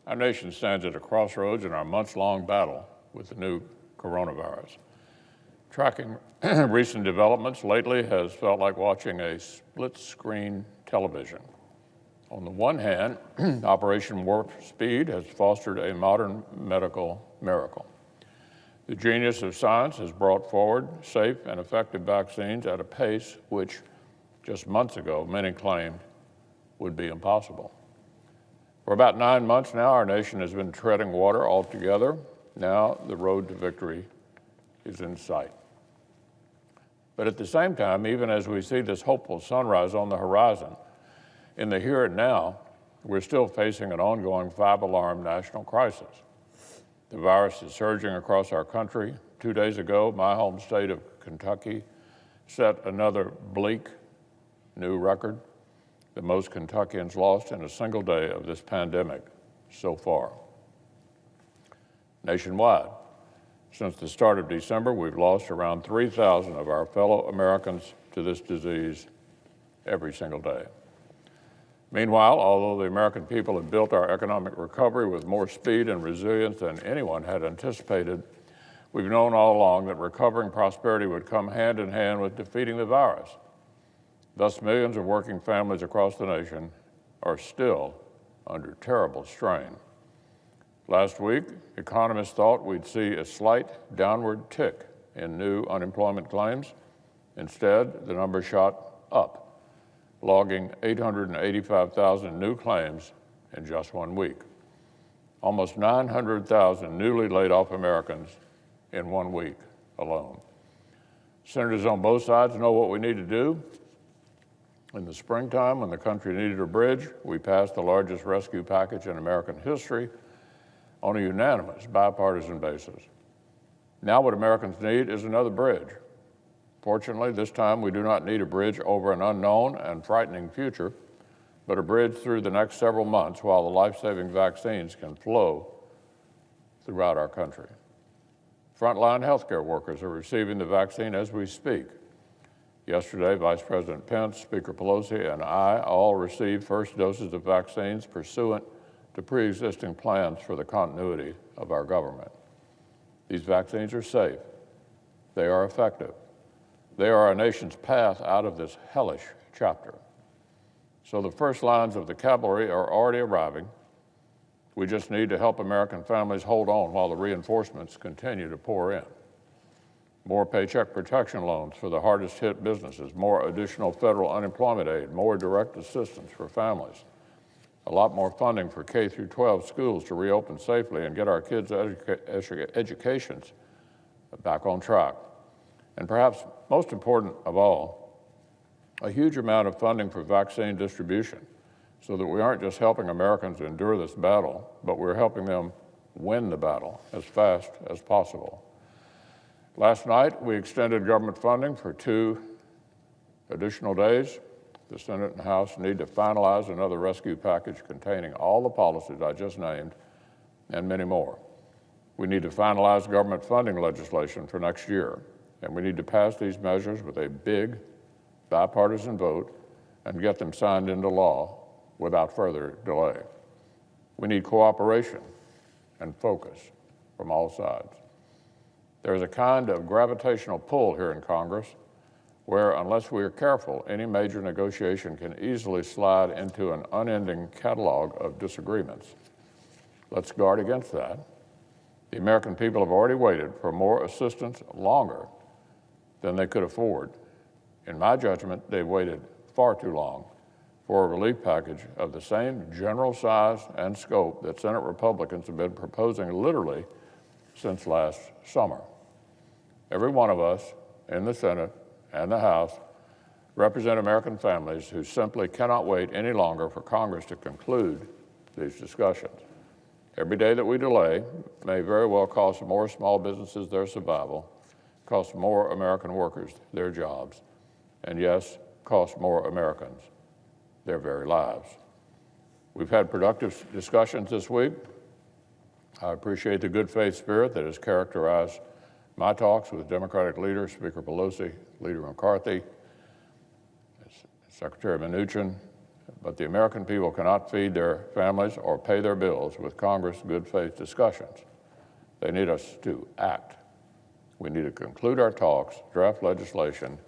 Our nation stands at a crossroads in our months-long battle with the new coronavirus. Tracking recent developments lately has felt like watching a split-screen television. On the one hand, Operation Warp Speed has fostered a modern medical miracle. The genius of science has brought forward safe and effective vaccines at a pace which, just months ago, many claimed would be impossible. For about 9 months now, our nation has been treading water altogether. Now the road to victory is in sight. But at the same time, even as we see this hopeful sunrise on the horizon, in the here and now, we're still facing an ongoing five-alarm national crisis. The virus is surging across our country. 2 days ago, my home state of Kentucky set another bleak new record, the most Kentuckians lost in a single day of this pandemic so far. Nationwide, since the start of December, we've lost around 3,000 of our fellow Americans to this disease every single day. Meanwhile, although the American people have built our economic recovery with more speed and resilience than anyone had anticipated, we've known all along that recovering prosperity would come hand in hand with defeating the virus. Thus, millions of working families across the nation are still under terrible strain. Last week, economists thought we'd see a slight downward tick in new unemployment claims. Instead, the number shot up, logging 885,000 new claims in just 1 week. Almost 900,000 newly laid off Americans in 1 week alone. Senators on both sides know what we need to do. In the springtime, when the country needed a bridge, we passed the largest rescue package in American history on a unanimous bipartisan basis. Now what Americans need is another bridge. Fortunately, this time we do not need a bridge over an unknown and frightening future, but a bridge through the next several months while the life-saving vaccines can flow throughout our country. Frontline healthcare workers are receiving the vaccine as we speak. Yesterday, Vice President Pence, Speaker Pelosi, and I all received first doses of vaccines pursuant to pre-existing plans for the continuity of our government. These vaccines are safe. They are effective. They are our nation's path out of this hellish chapter. So the first lines of the cavalry are already arriving. We just need to help American families hold on while the reinforcements continue to pour in. More paycheck protection loans for the hardest hit businesses, more additional federal unemployment aid, more direct assistance for families, a lot more funding for K through 12 schools to reopen safely and get our kids' educations back on track. And perhaps most important of all, a huge amount of funding for vaccine distribution so that we aren't just helping Americans endure this battle, but we're helping them win the battle as fast as possible. Last night, we extended government funding for 2 additional days. The Senate and House need to finalize another rescue package containing all the policies I just named and many more. We need to finalize government funding legislation for next year, and we need to pass these measures with a big bipartisan vote and get them signed into law without further delay. We need cooperation and focus from all sides. There is a kind of gravitational pull here in Congress where, unless we are careful, any major negotiation can easily slide into an unending catalog of disagreements. Let's guard against that. The American people have already waited for more assistance longer than they could afford. In my judgment, they've waited far too long for a relief package of the same general size and scope that Senate Republicans have been proposing literally since last summer. Every one of us in the Senate and the House represent American families who simply cannot wait any longer for Congress to conclude these discussions. Every day that we delay may very well cost more small businesses their survival, cost more American workers their jobs, and yes, cost more Americans their very lives. We've had productive discussions this week. I appreciate the good faith spirit that has characterized my talks with Democratic leaders, Speaker Pelosi, Leader McCarthy, Secretary Mnuchin, but the American people cannot feed their families or pay their bills with Congress' good faith discussions. They need us to act. We need to conclude our talks, draft legislation,